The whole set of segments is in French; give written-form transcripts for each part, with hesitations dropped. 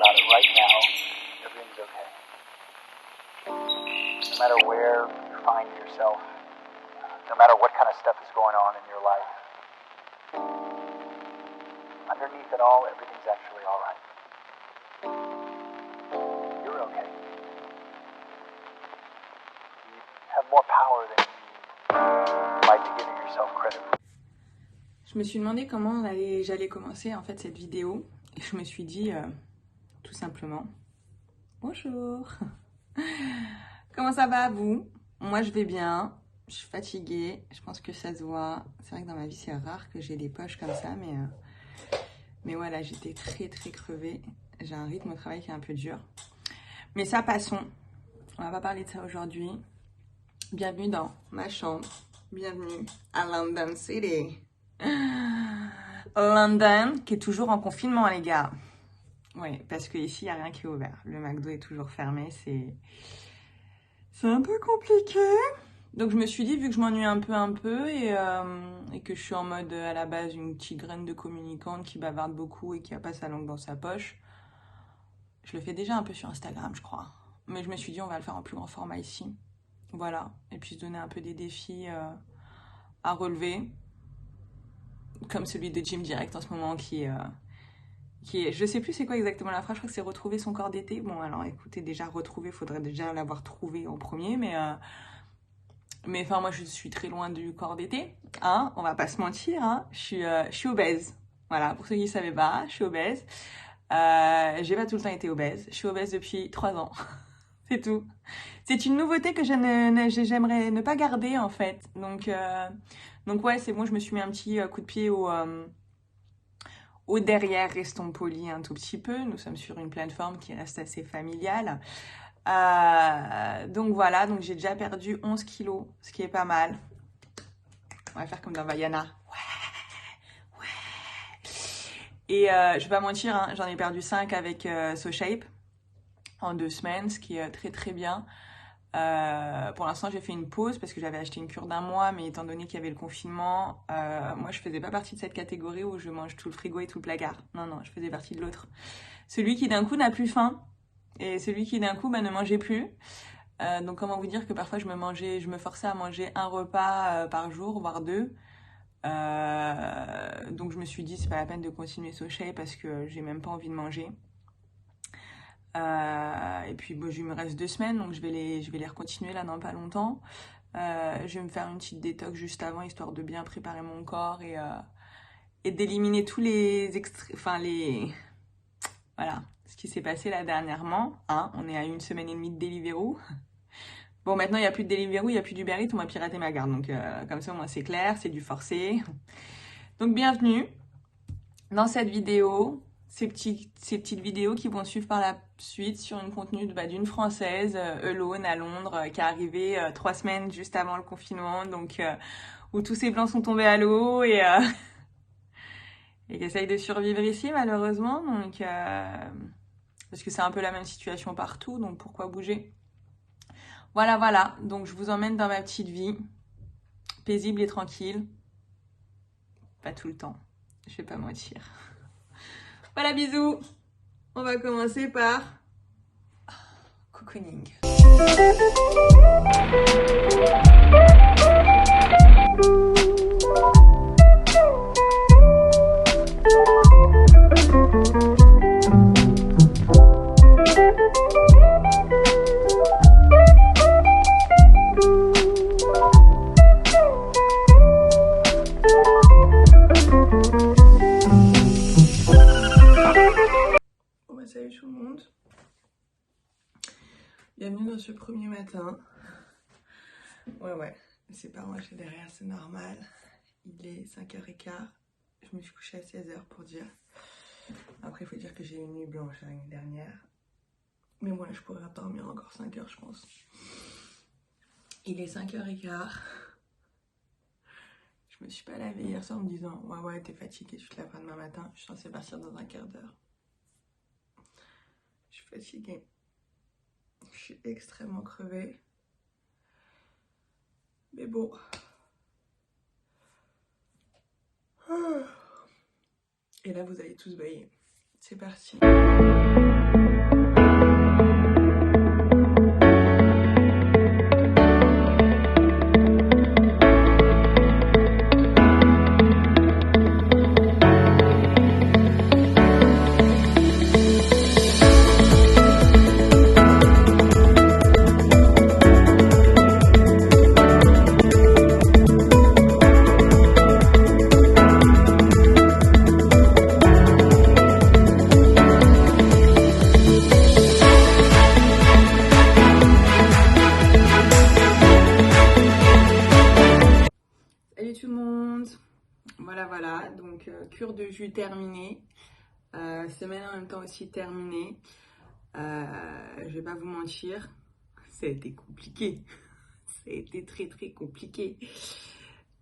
about it right now, everything's okay. No matter where you find yourself, no matter what kind of stuff is going on in your life, underneath it all, everything's actually all right. You're okay. You have more power than you might be giving yourself credit for. Je me suis demandé comment j'allais commencer en fait cette vidéo et je me suis dit tout simplement bonjour. Comment ça va vous? Moi je vais bien, je suis fatiguée, je pense que ça se voit. C'est vrai que dans ma vie c'est rare que j'ai les poches comme ça, mais voilà, j'étais très crevée. J'ai un rythme au travail qui est un peu dur. Mais ça, passons. On va pas parler de ça aujourd'hui. Bienvenue dans ma chambre. Bienvenue à London City. London, qui est toujours en confinement, les gars. Oui, parce qu'ici, il n'y a rien qui est ouvert. Le McDo est toujours fermé. C'est un peu compliqué. Donc, je me suis dit, vu que je m'ennuie un peu et que je suis en mode, à la base, une petite graine de communicante qui bavarde beaucoup et qui n'a pas sa langue dans sa poche. Je le fais déjà un peu sur Instagram, je crois. Mais je me suis dit, on va le faire en plus grand format ici. Voilà. Et puis, se donner un peu des défis à relever. Comme celui de Gym Direct en ce moment qui est, je sais plus c'est quoi exactement la phrase, je crois que c'est retrouver son corps d'été. Bon, alors écoutez, déjà retrouver, faudrait déjà l'avoir trouvé en premier, mais enfin moi je suis très loin du corps d'été, hein, on va pas se mentir, hein, je suis obèse. Voilà, pour ceux qui ne savaient pas, je suis obèse. J'ai pas tout le temps été obèse, je suis obèse depuis 3 ans. C'est tout. C'est une nouveauté que j'aimerais ne pas garder en fait. Donc ouais, c'est bon, je me suis mis un petit coup de pied au derrière, restons polis un tout petit peu. Nous sommes sur une plateforme qui reste assez familiale. Donc voilà, donc j'ai déjà perdu 11 kilos, ce qui est pas mal. On va faire comme dans Vaiana. Ouais. Et je vais pas mentir, hein, j'en ai perdu 5 avec SoShape en 2 semaines, ce qui est très bien. Pour l'instant, j'ai fait une pause parce que j'avais acheté une cure d'1 mois, mais étant donné qu'il y avait le confinement, moi, je faisais pas partie de cette catégorie où je mange tout le frigo et tout le placard. Non, je faisais partie de l'autre. Celui qui d'un coup n'a plus faim et celui qui d'un coup ne mangeait plus. Donc, comment vous dire que parfois je me forçais à manger un repas par jour, voire 2. Donc, je me suis dit, c'est pas la peine de continuer SoShape parce que j'ai même pas envie de manger. Et puis bon, il me reste 2 semaines, donc je vais les recontinuer là dans pas longtemps. Je vais me faire une petite détox juste avant, histoire de bien préparer mon corps et d'éliminer tous voilà, ce qui s'est passé là dernièrement. Hein, on est à 1 semaine et demie de Deliveroo. Bon, maintenant il n'y a plus de Deliveroo, il n'y a plus d'Uber Eats, on m'a piraté ma garde. Donc comme ça, moi c'est clair, c'est du forcé. Donc bienvenue dans cette vidéo. Ces petites vidéos qui vont suivre par la suite sur une contenu d'une Française, alone à Londres, qui est arrivée 3 semaines juste avant le confinement, donc où tous ces plans sont tombés à l'eau et qui essaye de survivre ici malheureusement, donc parce que c'est un peu la même situation partout, donc pourquoi bouger? Voilà, donc je vous emmène dans ma petite vie, paisible et tranquille, pas tout le temps, je vais pas mentir. Voilà, bisous. On va commencer par cocooning. Salut tout le monde, bienvenue dans ce premier matin. Ouais, c'est pas moi, j'ai derrière, c'est normal. Il est 5h15, je me suis couchée à 16h pour dire. Après il faut dire que j'ai eu une nuit blanche la nuit dernière. Mais moi je pourrais dormir encore 5 heures je pense. Il est 5h15. Je me suis pas lavée hier soir en me disant ouais t'es fatiguée, tu te laveras demain matin. Je suis censée partir dans un quart d'heure. Je suis fatiguée. Je suis extrêmement crevée. Mais bon. Et là vous allez tous bailler. C'est parti. Salut tout le monde, voilà, donc cure de jus terminée, semaine en même temps aussi terminée, je vais pas vous mentir, ça a été compliqué, ça a été très compliqué.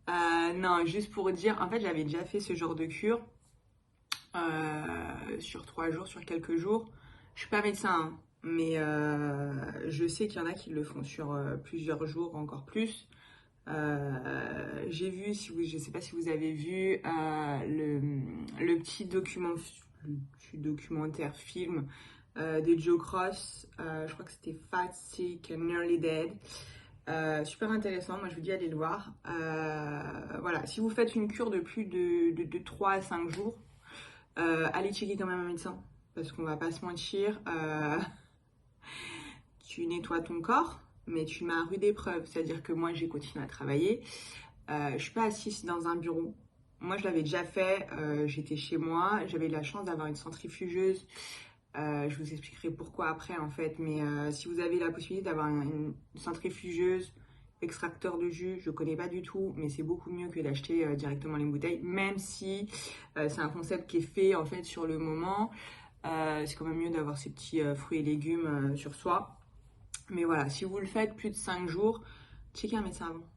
Non, juste pour dire, en fait j'avais déjà fait ce genre de cure sur 3 jours, sur quelques jours. Je suis pas médecin, hein, mais je sais qu'il y en a qui le font sur plusieurs jours, encore plus. J'ai vu, je sais pas si vous avez vu le petit documentaire film de Joe Cross, je crois que c'était Fat, Sick and Nearly Dead. Super intéressant, moi je vous dis allez le voir. Voilà, si vous faites une cure de plus de 3 à 5 jours, allez checker quand même un médecin, parce qu'on va pas se mentir, tu nettoies ton corps, mais tu mets à rude épreuve, c'est-à-dire que moi j'ai continué à travailler, je suis pas assise dans un bureau. Moi je l'avais déjà fait, j'étais chez moi, j'avais la chance d'avoir une centrifugeuse, je vous expliquerai pourquoi après en fait, mais si vous avez la possibilité d'avoir une centrifugeuse, extracteur de jus, je connais pas du tout, mais c'est beaucoup mieux que d'acheter directement les bouteilles, même si c'est un concept qui est fait en fait sur le moment, c'est quand même mieux d'avoir ces petits fruits et légumes sur soi. Mais voilà, si vous le faites plus de 5 jours, checkez un médecin avant.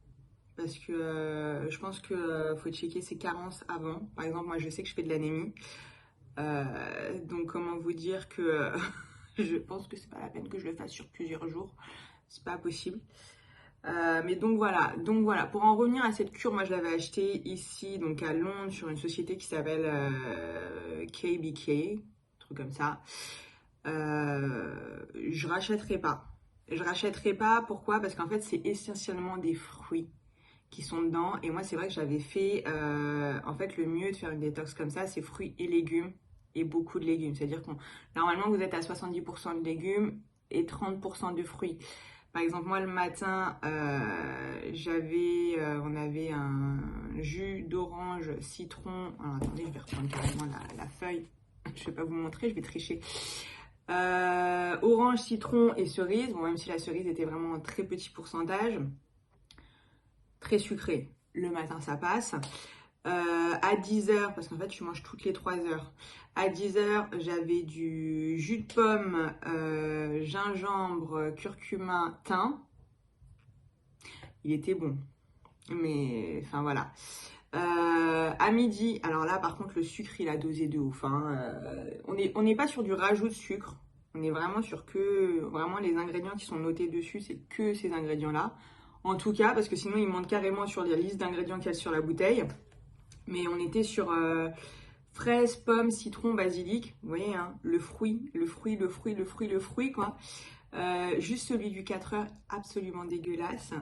Parce que je pense qu'il faut checker ses carences avant. Par exemple, moi je sais que je fais de l'anémie. Donc comment vous dire que je pense que c'est pas la peine que je le fasse sur plusieurs jours. C'est pas possible. Mais donc voilà. Pour en revenir à cette cure, moi je l'avais achetée ici, donc à Londres, sur une société qui s'appelle KBK, un truc comme ça. Je rachèterai pas. Je rachèterai pas, pourquoi? Parce qu'en fait c'est essentiellement des fruits qui sont dedans, et moi c'est vrai que j'avais fait en fait le mieux de faire une détox comme ça, c'est fruits et légumes, et beaucoup de légumes, c'est à dire qu'on normalement vous êtes à 70% de légumes et 30% de fruits. Par exemple moi le matin on avait un jus d'orange citron, alors attendez je vais reprendre carrément la feuille, je vais pas vous montrer, je vais tricher. Orange, citron et cerise. Bon, même si la cerise était vraiment un très petit pourcentage. Très sucré. Le matin, ça passe. À 10h, parce qu'en fait, je mange toutes les 3 heures. À 10h, j'avais du jus de pomme, gingembre, curcuma, thym. Il était bon. Mais, enfin, voilà. À midi, alors là par contre le sucre il a dosé de ouf, hein. On n'est pas sur du rajout de sucre, on est vraiment sur vraiment les ingrédients qui sont notés dessus, c'est que ces ingrédients là, en tout cas, parce que sinon ils montent carrément sur les listes d'ingrédients qu'il y a sur la bouteille. Mais on était sur fraises, pommes, citron, basilic, vous voyez, hein, le fruit quoi. Juste celui du 4 heures, absolument dégueulasse.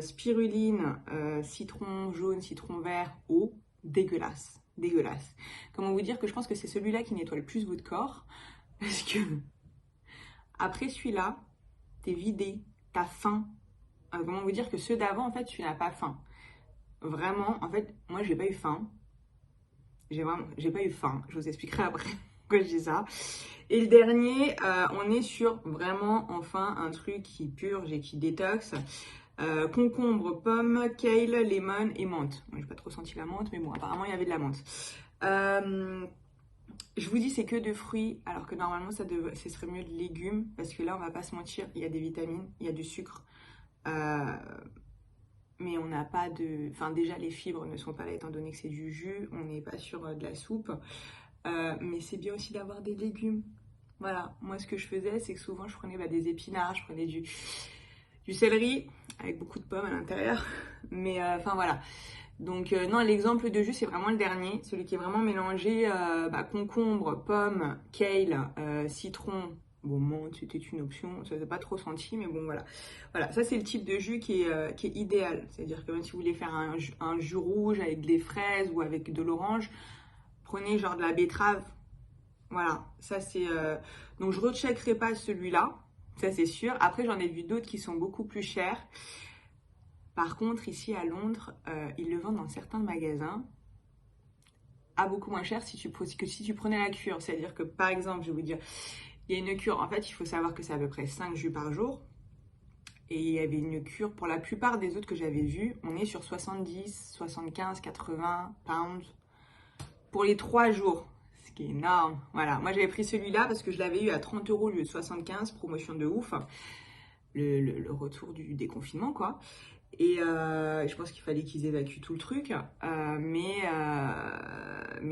Spiruline, citron jaune, citron vert, eau, dégueulasse. Comment vous dire que je pense que c'est celui-là qui nettoie le plus votre corps. Parce que après celui-là, t'es vidé, t'as faim. Comment vous dire que ceux d'avant, en fait, tu n'as pas faim. Vraiment, en fait, moi, j'ai pas eu faim. J'ai pas eu faim. Je vous expliquerai après pourquoi je dis ça. Et le dernier, on est sur vraiment, enfin, un truc qui purge et qui détoxe. Concombre, pomme, kale, lemon et menthe. Moi, j'ai pas trop senti la menthe, mais bon, apparemment, il y avait de la menthe. Je vous dis, c'est que de fruits, alors que normalement, ce serait mieux de légumes. Parce que là, on va pas se mentir, il y a des vitamines, il y a du sucre. Mais on n'a pas de... Enfin, déjà, les fibres ne sont pas là, étant donné que c'est du jus. On n'est pas sur de la soupe. Mais c'est bien aussi d'avoir des légumes. Voilà, moi ce que je faisais, c'est que souvent je prenais des épinards, je prenais du céleri, avec beaucoup de pommes à l'intérieur. Mais enfin voilà. Donc non, l'exemple de jus, c'est vraiment le dernier, celui qui est vraiment mélangé concombre, pomme, kale, citron. Bon, menthe, c'était une option, ça s'est pas trop senti, mais bon, voilà. Voilà, ça c'est le type de jus qui est idéal. C'est-à-dire que même si vous voulez faire un jus rouge avec des fraises ou avec de l'orange, prenez genre de la betterave. Voilà, ça c'est... Donc je recheckerai pas celui-là, ça c'est sûr. Après, j'en ai vu d'autres qui sont beaucoup plus chers. Par contre, ici à Londres, ils le vendent dans certains magasins à beaucoup moins cher que si tu prenais la cure. C'est-à-dire que, par exemple, je vais vous dire, il y a une cure, en fait, il faut savoir que c'est à peu près 5 jus par jour. Et il y avait une cure, pour la plupart des autres que j'avais vues, on est sur 70, 75, 80 pounds pour les 3 jours. Ce qui est énorme. Voilà, moi j'avais pris celui-là parce que je l'avais eu à 30 € au lieu de 75, promotion de ouf. Le retour du déconfinement, quoi. Et je pense qu'il fallait qu'ils évacuent tout le truc. Mais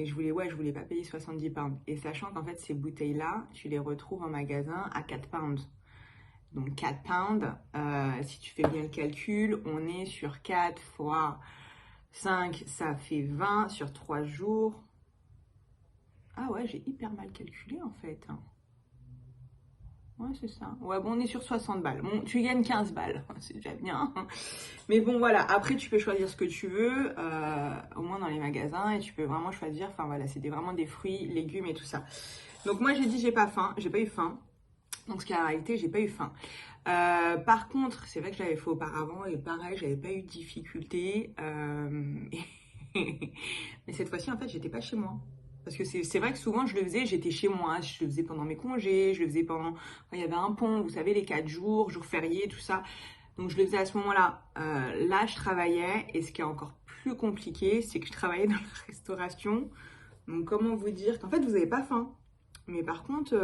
je voulais pas payer 70 pounds. Et sachant qu'en fait, ces bouteilles-là, tu les retrouves en magasin à 4 pounds. Donc 4 pounds, si tu fais bien le calcul, on est sur 4 fois 5, ça fait 20 sur 3 jours. Ah ouais, j'ai hyper mal calculé en fait. Ouais, c'est ça. Ouais, bon, on est sur 60 balles. Bon, tu gagnes 15 balles, c'est déjà bien. Mais bon, voilà. Après, tu peux choisir ce que tu veux, au moins dans les magasins, et tu peux vraiment choisir. Enfin, voilà, c'était vraiment des fruits, légumes et tout ça. Donc, moi, j'ai dit, j'ai pas faim. J'ai pas eu faim. Donc, ce qui est la réalité, j'ai pas eu faim. Par contre, c'est vrai que je l'avais fait auparavant, et pareil, j'avais pas eu de difficulté. Mais cette fois-ci, en fait, j'étais pas chez moi. Parce que c'est vrai que souvent je le faisais, j'étais chez moi, je le faisais pendant mes congés, je le faisais pendant quand il y avait un pont, vous savez, les 4 jours, jours fériés, tout ça. Donc je le faisais à ce moment-là. Là, je travaillais et ce qui est encore plus compliqué, c'est que je travaillais dans la restauration. Donc comment vous dire qu'en fait, vous n'avez pas faim. Mais par contre,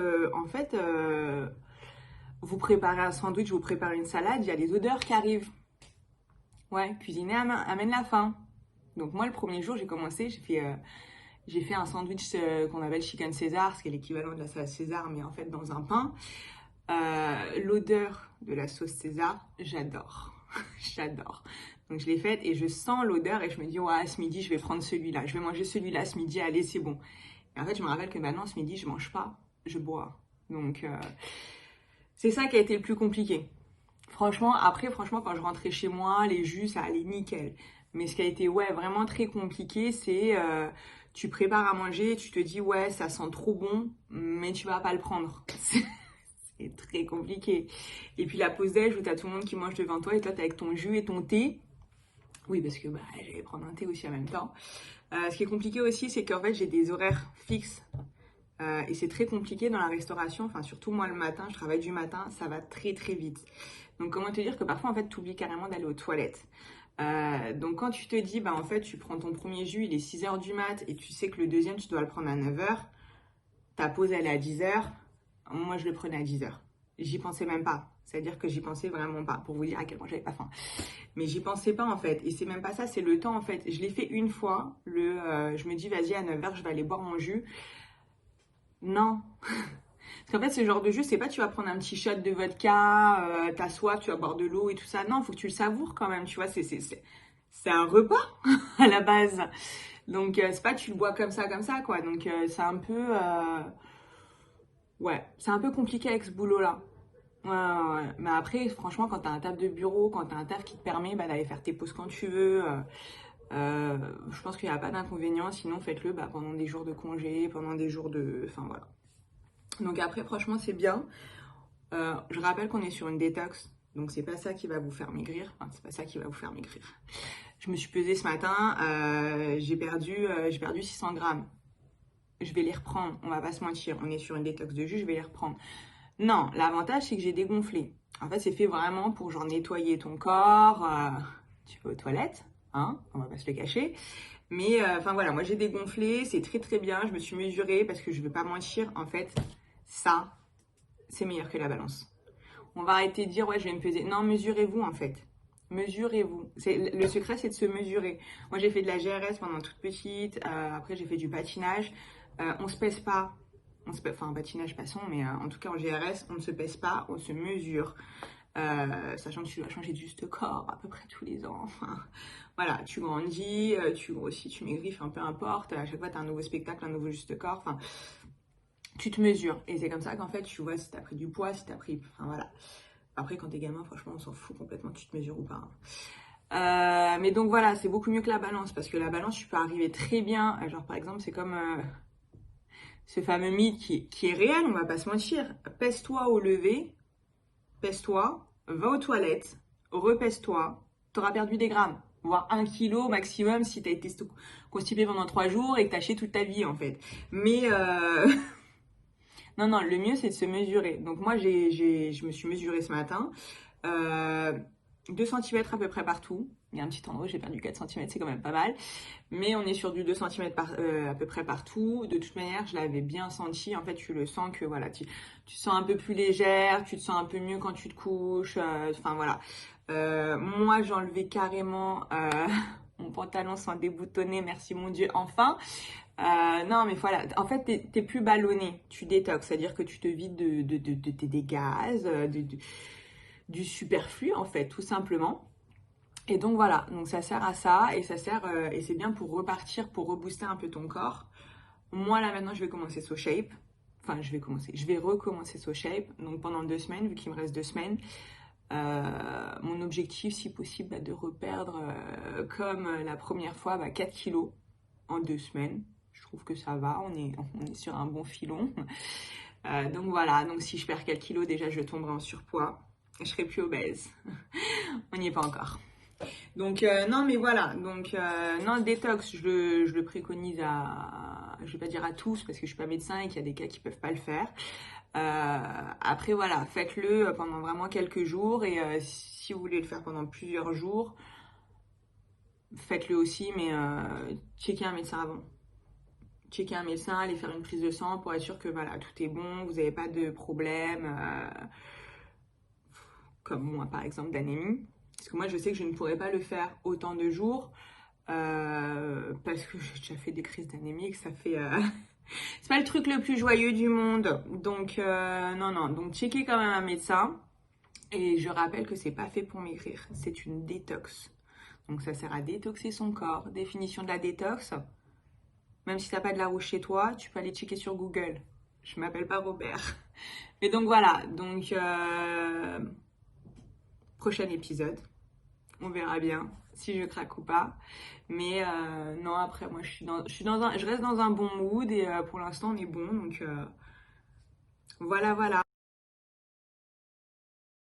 vous préparez un sandwich, vous préparez une salade, il y a des odeurs qui arrivent. Ouais, cuisiner amène la faim. Donc moi, le premier jour, j'ai commencé, j'ai fait un sandwich qu'on appelle chicken César, ce qui est l'équivalent de la salade César, mais en fait dans un pain. L'odeur de la sauce César, j'adore. J'adore. Donc je l'ai faite et je sens l'odeur et je me dis, ouais, ce midi, je vais prendre celui-là. Je vais manger celui-là ce midi, allez, c'est bon. Et en fait, je me rappelle que maintenant, ce midi, je mange pas, je bois. Donc, c'est ça qui a été le plus compliqué. Franchement, quand je rentrais chez moi, les jus, ça allait nickel. Mais ce qui a été, vraiment très compliqué, c'est tu prépares à manger, tu te dis, ouais, ça sent trop bon, mais tu vas pas le prendre. C'est très compliqué. Et puis la pause déj où t'as tout le monde qui mange devant toi et toi t'es avec ton jus et ton thé. Oui, parce que j'allais prendre un thé aussi en même temps. Ce qui est compliqué aussi, c'est qu'en fait, j'ai des horaires fixes. Et c'est très compliqué dans la restauration. Enfin, surtout moi le matin, je travaille du matin, ça va très très vite. Donc comment te dire que parfois, en fait, tu oublies carrément d'aller aux toilettes. Donc quand tu te dis, en fait, tu prends ton premier jus, il est 6h du mat, et tu sais que le deuxième, tu dois le prendre à 9h. Ta pause, elle est à 10h. Moi, je le prenais à 10h. J'y pensais même pas. C'est-à-dire que j'y pensais vraiment pas, pour vous dire à quel point j'avais pas faim. Mais j'y pensais pas, en fait. Et c'est même pas ça, c'est le temps, en fait. Je l'ai fait une fois. Je me dis, vas-y, à 9h, je vais aller boire mon jus. Non. Parce qu'en fait, ce genre de jus, c'est pas tu vas prendre un petit shot de vodka, t'as soif, tu vas boire de l'eau et tout ça. Non, il faut que tu le savoures quand même, tu vois, c'est un repas à la base. Donc, c'est pas tu le bois comme ça, quoi. Donc, c'est un peu... c'est un peu compliqué avec ce boulot-là. Ouais. Mais après, franchement, quand t'as un taf de bureau, quand t'as un taf qui te permet d'aller faire tes pauses quand tu veux... je pense qu'il n'y a pas d'inconvénient, sinon faites-le pendant des jours de congé, pendant des jours de... Enfin, voilà. Donc après, franchement, c'est bien. Je rappelle qu'on est sur une détox, donc c'est pas ça qui va vous faire maigrir. Enfin, c'est pas ça qui va vous faire maigrir. Je me suis pesée ce matin, j'ai perdu 600 grammes. Je vais les reprendre, on va pas se mentir. On est sur une détox de jus, je vais les reprendre. Non, l'avantage, c'est que j'ai dégonflé. En fait, c'est fait vraiment pour genre nettoyer ton corps. Tu vas aux toilettes, hein, on va pas se le cacher. Mais voilà, moi j'ai dégonflé, c'est très très bien. Je me suis mesurée parce que je veux pas mentir, en fait. Ça, c'est meilleur que la balance. On va arrêter de dire, je vais me peser. Non, mesurez-vous en fait. Mesurez-vous. Le secret, c'est de se mesurer. Moi, j'ai fait de la GRS pendant toute petite. Après, j'ai fait du patinage. On se pèse pas. Enfin, patinage, passons, mais en tout cas, en GRS, on ne se pèse pas, on se mesure. sachant que tu dois changer de juste corps à peu près tous les ans. Enfin, voilà, tu grandis, tu grossis, tu maigris, enfin peu importe. À chaque fois, tu as un nouveau spectacle, un nouveau juste corps. Enfin, tu te mesures. Et c'est comme ça qu'en fait, tu vois si tu as pris du poids, si tu as pris... Enfin voilà. Après, quand t'es gamin, franchement, on s'en fout complètement, tu te mesures ou pas. Mais donc voilà, c'est beaucoup mieux que la balance. Parce que la balance, tu peux arriver très bien. Genre par exemple, c'est comme... ce fameux mythe qui est réel, on va pas se mentir. Pèse-toi au lever, pèse-toi, va aux toilettes, repèse-toi, t'auras perdu des grammes, voire 1 kilo maximum si t'as été constipé pendant 3 jours et que t'as chié toute ta vie en fait. Mais non, le mieux c'est de se mesurer. Donc moi je me suis mesurée ce matin. 2 cm à peu près partout. Il y a un petit endroit où j'ai perdu 4 cm, c'est quand même pas mal. Mais on est sur du 2 cm à peu près partout. De toute manière, je l'avais bien senti. En fait, tu le sens que voilà, tu te sens un peu plus légère, tu te sens un peu mieux quand tu te couches. Enfin voilà. Moi, j'ai enlevé carrément mon pantalon sans déboutonner, merci mon Dieu, enfin. Non, mais voilà. En fait, t'es plus ballonné. Tu détox, c'est-à-dire que tu te vides de tes gaz, du superflu, en fait, tout simplement. Et donc voilà, donc ça sert à ça et ça sert et c'est bien pour repartir, pour rebooster un peu ton corps. Moi là maintenant je vais commencer SoShape. Enfin je vais recommencer SoShape. Donc pendant 2 semaines, vu qu'il me reste 2 semaines, mon objectif si possible de reperdre comme la première fois 4 kilos en 2 semaines. Je trouve que ça va, on est sur un bon filon. Donc voilà, donc si je perds 4 kilos déjà je tomberai en surpoids. Je serai plus obèse. On n'y est pas encore. Donc non mais voilà, donc non le détox je le préconise je vais pas dire à tous parce que je suis pas médecin et qu'il y a des cas qui peuvent pas le faire. Après voilà, faites-le pendant vraiment quelques jours et si vous voulez le faire pendant plusieurs jours, faites-le aussi mais checkez un médecin avant. Checker un médecin, aller faire une prise de sang pour être sûr que voilà, tout est bon, vous n'avez pas de problème comme moi par exemple d'anémie. Parce que moi, je sais que je ne pourrais pas le faire autant de jours parce que j'ai déjà fait des crises d'anémie et que ça fait... c'est pas le truc le plus joyeux du monde. Donc, non. Donc, checkez quand même un médecin. Et je rappelle que c'est pas fait pour maigrir. C'est une détox. Donc, ça sert à détoxer son corps. Définition de la détox. Même si t'as pas de la rouge chez toi, tu peux aller checker sur Google. Je m'appelle pas Robert. Mais donc, voilà. Donc, prochain épisode. On verra bien si je craque ou pas. Mais non, après, moi, je reste dans un bon mood et pour l'instant, on est bon. Donc, voilà.